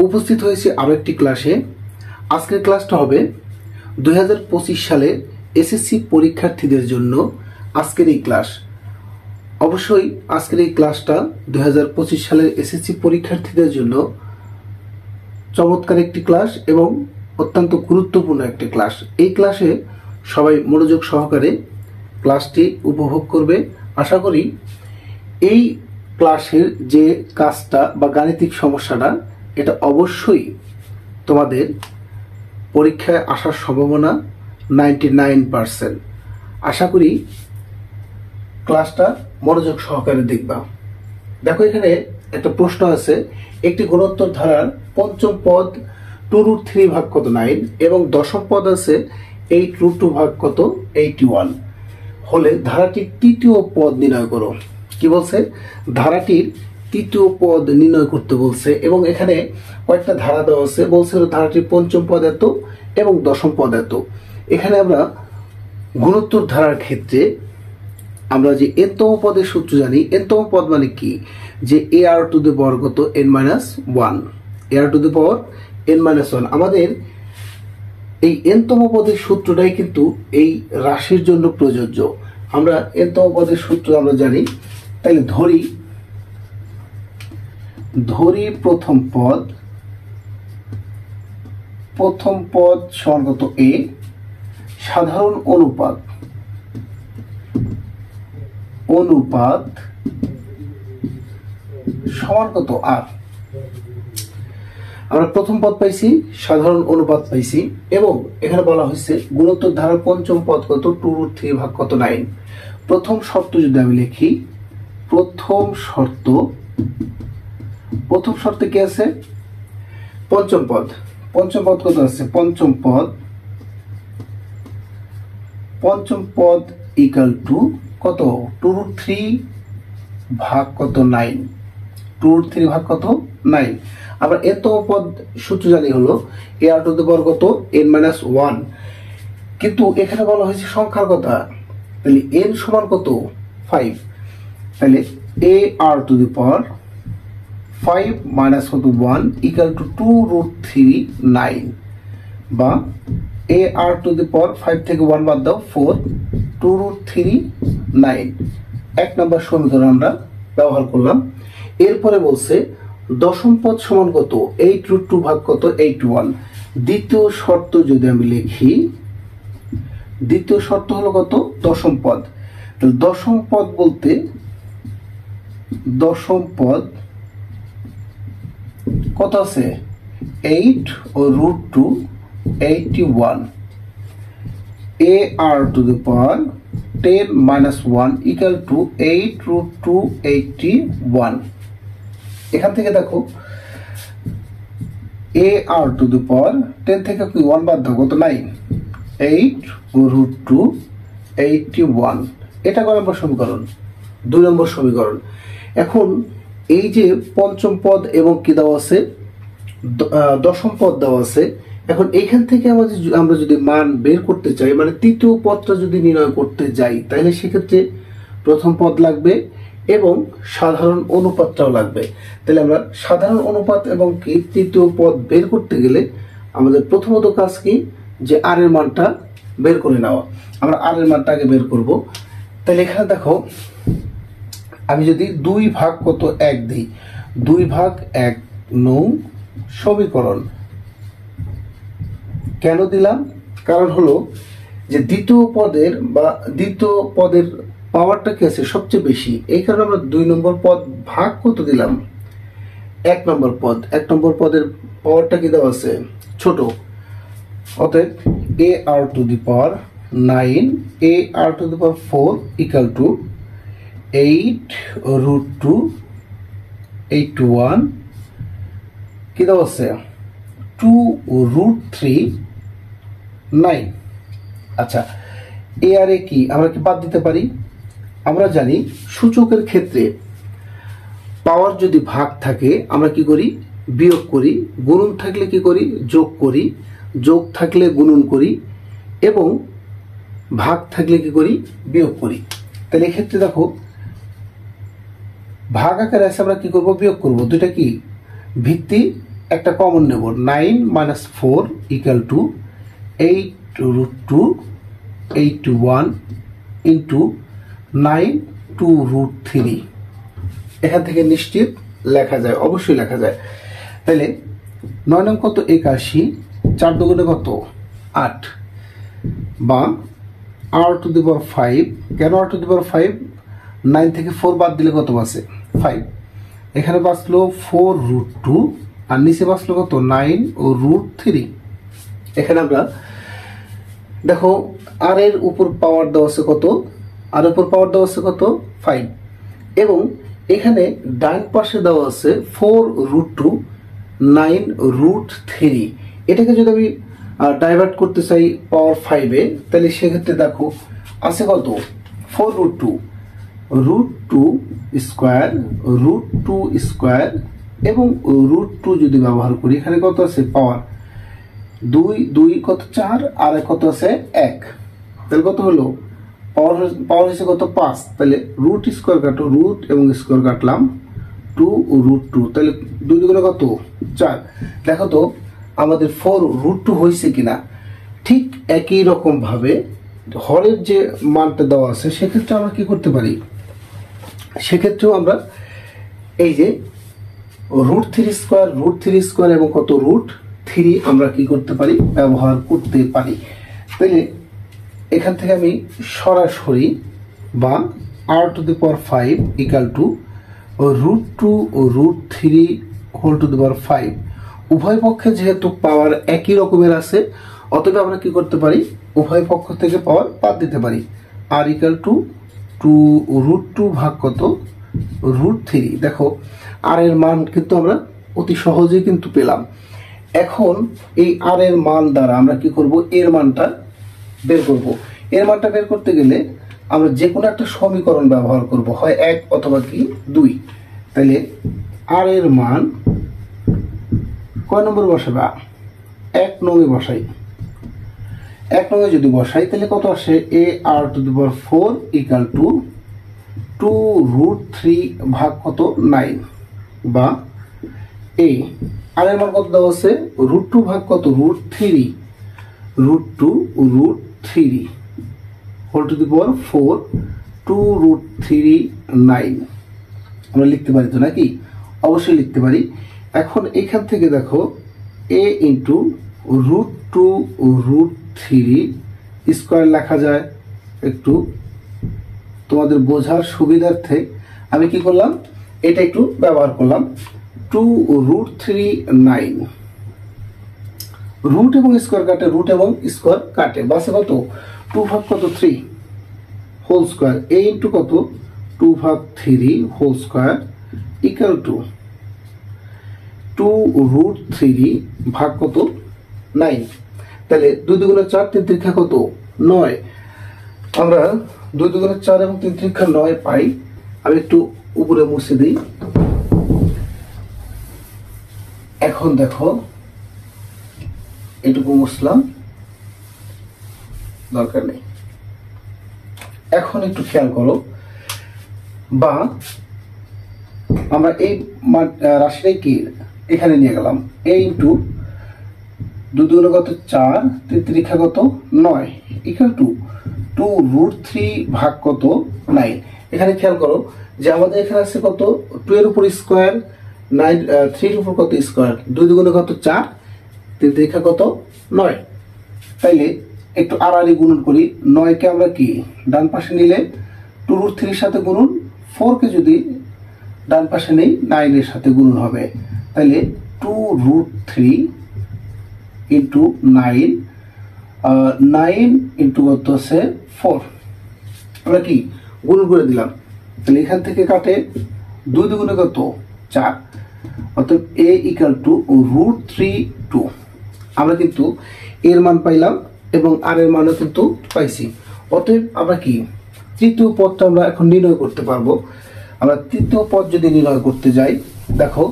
উপস্থিত হয়েছে আরও একটি ক্লাসে। আজকের ক্লাসটা হবে 2025 সালের এসএসসি পরীক্ষার্থীদের জন্য আজকের এই ক্লাস। অবশ্যই আজকের এই ক্লাসটা 2025 সালের এসএসসি পরীক্ষার্থীদের জন্য চমৎকার একটি ক্লাস এবং অত্যন্ত গুরুত্বপূর্ণ একটি ক্লাস। এই ক্লাসে সবাই মনোযোগ সহকারে ক্লাসটি উপভোগ করবে। আশা করি এই ক্লাসের যে কাজটা বা গাণিতিক সমস্যাটা এটা অবশ্যই তোমাদের পরীক্ষায় আসার সম্ভাবনা 99%। আশা করি ক্লাসটা মনোযোগ সহকারে দেখবা। দেখো, এখানে একটা প্রশ্ন আছে, একটি গুণোত্তর ধারার পঞ্চম পদ 2√3 ভাগ কত 9 এবং দশম পদ আছে 8√2 ভাগ কত 81 হলে ধারাটির তৃতীয় পদ নির্ণয় করো। কি বলছে? ধারাটির তৃতীয় পদ নির্ণয় করতে বলছে এবং এখানে কয়েকটা ধারা দেওয়া আছে। বলছে ধারাটির পঞ্চম পদ এত এবং দশম পদ এত। এখানে আমরা গুণোত্তর ধারার ক্ষেত্রে আমরা যে এনতম পদের সূত্র জানি। এনতম পদ মানে কি? যে ar টু দি পাওয়ার কত n-1, ar to the power n-1। আমাদের এই এনতম পদের সূত্রটাই কিন্তু এই রাশির জন্য প্রযোজ্য। আমরা এনতম পদের সূত্র আমরা জানি। তাহলে ধরি প্রথম পদ সমান কত a, সাধারণ অনুপাত সমান কত r। আমরা প্রথম পদ পাইছি, সাধারণ অনুপাত পাইছি এবং এখানে বলা হয়েছে গুণোত্তর ধারার পঞ্চম পদ কত 2√3 ভাগ কত 9। প্রথম শর্ত যদি আমি লিখি, প্রথম শর্তে কি আছে? পঞ্চম পদ কত আছে? পঞ্চম পদ ইকুয়াল টু কত 2√3 ভাগ কত 9। 2√3 ভাগ কত 9। আমরা এত পদ সূত্র জানি হলো ar টু দি পাওয়ার কত n-1, কিন্তু এখানে বলা হয়েছে সংখ্যার কথা। তাহলে n সমান কত 5। তাহলে ar to the power 5 minus কত 1 ইকুয়াল টু 2√3 9 বা ar টু দি পাওয়ার 5 থেকে 1 বাদ দাও 4 2√3 9। এক নম্বর সমীকরণ আমরা ব্যবহার করলাম। এরপরে বলছে দশম পদ সমান কত 8√2 ভাগ কত 81। দ্বিতীয় শর্ত যদি আমি লিখি, দ্বিতীয় শর্ত হলো কত দশম পদ। তাহলে দশম পদ বলতে দশম পদ কত আছে 8√2 81। ar to the power 10-1 equal to 8√2 81। এখান থেকে দেখো ar টু দি পাওয়ার 10 থেকে কি 1 বাদ দাও কত 9 8√2 81। এটা কয় নম্বর সমীকরণ? 2 নম্বর সমীকরণ। এখন এই যে পঞ্চম পদ এবং কি দেওয়া আছে দশম পদ দেওয়া আছে। এখন এইখান থেকে আমরা যদি মান বের করতে চাই, মানে তৃতীয় পদটা যদি নির্ণয় করতে যাই, তাহলে সেক্ষেত্রে প্রথম পদ লাগবে এবং সাধারণ অনুপাতটাও লাগবে। তাহলে আমরা সাধারণ অনুপাত এবং কি তৃতীয় পদ বের করতে গেলে আমাদের প্রথমত কাজ কি, যে আর এর মানটা বের করে নেওয়া। আমরা আর এর মানটা আগে বের করব। তাহলে এখানে দেখো, আমি যদি 2 ভাগ কত 1 দিই, 2 ভাগ 1 নং সমীকরণ। কেন দিলাম? কারণ হলো যে দ্বিতীয় পদের পাওয়ারটা কি আছে সবচেয়ে বেশি, এই কারণে আমরা 2 নম্বর পদ ভাগ কত দিলাম 1 নম্বর পদ। 1 নম্বর পদের পাওয়ারটা কি দেওয়া আছে ছোট। অতএব ar to the power 9 ar to the power 4 equal to 8√2 81 কি দেওয়া আছে 2√3 9। আচ্ছা, ar এ কি আমরা কি বাদ দিতে পারি? আমরা জানি সূচকের ক্ষেত্রে পাওয়ার যদি ভাগ থাকে আমরা কি করি? বিয়োগ করি। গুণন থাকলে কি করি? যোগ করি। যোগ থাকলে গুণন করি এবং ভাগ থাকলে কি করি? বিয়োগ করি। তাহলে এক্ষেত্রে দেখো ভাগ আকারে আছে, আমরা কি করব? বিয়োগ করব। দুইটা কি ভিত্তি একটা কমন নেব, 9 মাইনাস 4 ইকুয়াল টু 8√2 8 ইন্টু 9 2√3। এখান থেকে নিশ্চিত লেখা যায়, অবশ্যই লেখা যায়। তাহলে 9 নং কত 81, 4 দুগুণে কত 8, বা r⁵। কেন r⁵? 9 থেকে 4 বাদ দিলে কত বাঁচে 5। এখানে বাঁচলো 4√2 আর নিচে বাঁচলো কত 9√3। এখানে আমরা দেখো আর এর উপর পাওয়ার দেওয়া আছে কত, আর উপর পাওয়ার দেওয়া আছে কত 5, এবং এখানে ডান পাশে দেওয়া আছে 4√2 9√3। এটাকে যদি আমি ডাইভার্ট করতে চাই পাওয়ার 5-এ, তাহলে সেক্ষেত্রে দেখো আছে কত 4√2 √2 স্কোয়ার √2 স্কোয়ার এবং √2 যদি ব্যবহার করি, এখানে কত আছে পাওয়ার 2 কত 4 আর কত আছে 1, তাহলে কত হলো পাওয়ার হচ্ছে কত 5। তাহলে রুট স্কোয়ার কাটো, রুট এবং স্কোয়ার কাটলাম 2√2, তাহলে 2 দুগুণে কত 4। দেখো তো আমাদের 4√2 হয়েছে কিনা। ঠিক একই রকম ভাবে হরের যে মানটা দেওয়া আছে সেক্ষেত্রে আমরা কি করতে পারি, সেক্ষেত্রেও আমরা এই যে √3 স্কোয়ার এবং কত √3 আমরা কি করতে পারি, ব্যবহার করতে পারি। তাহলে এখান থেকে আমি সরাসরি বা r⁵ ইকাল টু √2 ও √3 উভয় পক্ষে যেহেতু পাওয়ার একই রকমের আছে, অতএব আমরা কি করতে পারি, উভয় পক্ষ থেকে পাওয়ার বাদ দিতে পারি। r ইকাল টু 2√2 ভাগ কত √3। দেখো আর এর মান কিন্তু আমরা অতি সহজেই কিন্তু পেলাম। এখন এই আর এর মান দ্বারা আমরা কি করব, এর মানটা বের করব। এর মানটা বের করতে গেলে আমরা যে কোনো একটা সমীকরণ ব্যবহার করব, হয় 1 অথবা কি 2। তাহলে আর এর মান কয় নম্বর বসাবে, 1 নংয়ে বসাই। 1 নংয়ে যদি বসাই তাহলে কত আসে, ar⁴ ইকাল টু 2√3 ভাগ কত 9, বা আর এর মান কত দেওয়া আছে √2 ভাগ কত √3 হোল টু দি পাওয়ার 4 2√3 9 আমরা লিখতে পারি তো নাকি, অবশ্যই লিখতে পারি। এখন এখান থেকে দেখো a ইন্টু √2√3 স্কোয়ার লেখা যায়। একটু তোমাদের বোঝার সুবিধার্থে আমি কি করলাম, এটা একটু ব্যবহার করলাম 2√3 9। রুট এবং স্কোয়ার কাটে, রুট এবং স্কোয়ার কাটে, বাসে কত 2 ভাগ কত 3 হোল স্কোয়ার, a ইন্টু কত 2 ভাগ 3 হোল স্কোয়ার ইকাল টু 2√3 ভাগ কত 9। তাহলে 2 দুগুণে 4 3 তিরিক্ষা কত 9। আমরা 2 দুগুণে 4 এবং 3 তিরিক্ষা 9 পাই। আমি একটু উপরে মুছে দিই। এখন দেখো এটুকু মুছলাম, দরকার নেই। এখন একটু খেয়াল করো, বা আমরা এই রাশিটাই কি এখানে নিয়ে গেলাম, a ইন্টু 2 দুগুণে কত 4 3 তিরিক্ষা কত 9 ইকুয়াল টু 2√3 ভাগ কত 9। এখানে খেয়াল করো যে আমাদের এখানে আছে কত 2 এর উপর স্কোয়ার 9 3 এর উপর কত স্কোয়ার, 2 দুগুণে কত 4 3 তিরিক্ষা কত 9। তাইলে একটু আড়াআড়ি গুণন করি। 9 কে আমরা কি ডান পাশে নিলে 2√3 এর সাথে গুণন, 4 কে যদি ডান পাশে নেই 9 এর সাথে গুণন হবে। তাহলে 2√3 ইন্টু 9 9 ইন্টু কত আছে 4, আমরা কি গুণন করে দিলাম। তাহলে এখান থেকে কাটে 2 দুগুণে কত 4, অর্থাৎ a ইকাল টু √3 আমরা কিন্তু এর মান পাইলাম এবং আর এর মানও কিন্তু পাইছি। অতএব আমরা কি তৃতীয় পদটা আমরা এখন নির্ণয় করতে পারবো। আমরা তৃতীয় পদ যদি নির্ণয় করতে যাই, দেখো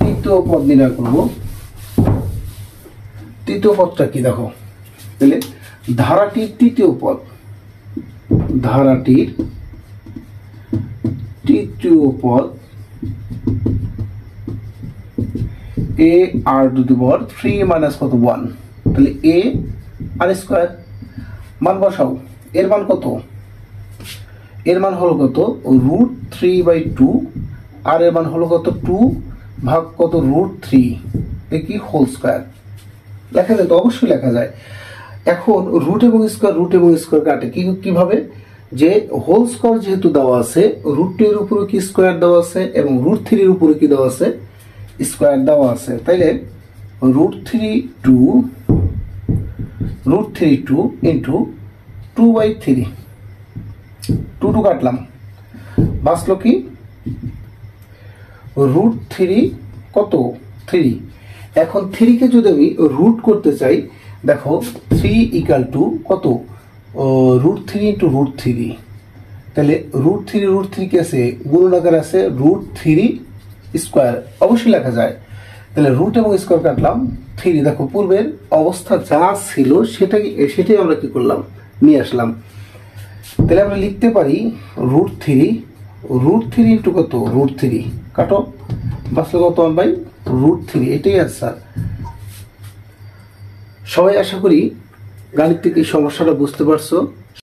তৃতীয় পদ নির্ণয় করব। তৃতীয় পদটা কি দেখো, তাহলে ধারাটির তৃতীয় পদ, ধারাটির তৃতীয় পদ এ আর টু দি পাওয়ার 3 মাইনাস কত 1, তাহলে এ আর স্কোয়ার। মান বসাও, এর মান কত, এর মান হলো কত √3/2, আর এর মান হলো কত 2 ভাগ কত √3 দেখি হোল স্কোয়ার। লেখা যায় তো, অবশ্যই লেখা যায়। এখন রুট এবং স্কোয়ার কাটে কিভাবে, যে হোল স্কোয়ার যেহেতু দেওয়া আছে, √2 এর উপরে কি স্কোয়ার দেওয়া আছে এবং √3 এর উপরে কি দেওয়া আছে, স্কোয়ার দেওয়া আছে। তাইলে √3 ইন্টু 2/3, 2 কাটলাম, বাঁচলো কি √3 কত 3। এখন 3 কে যদি আমি রুট করতে চাই, দেখো 3 ইকাল টু কত √3 ইন্টু √3, তাহলে √3 কি আছে, গুণন আকারে আছে √3 স্কোয়ার, অবশ্যই লেখা যায়। তাহলে রুট এবং স্কোয়ার কাটলাম, 3 দেখো পূর্বের অবস্থা যা ছিল সেটাই আমরা কি করলাম, নিয়ে আসলাম। তাহলে আমরা লিখতে পারি √3 ইন্টু কত √3, কাটো, বাঁচলো কত 1/√3, এটাই আনসার। সবাই আশা করি গাণিতিক এই সমস্যাটা বুঝতে পারছো।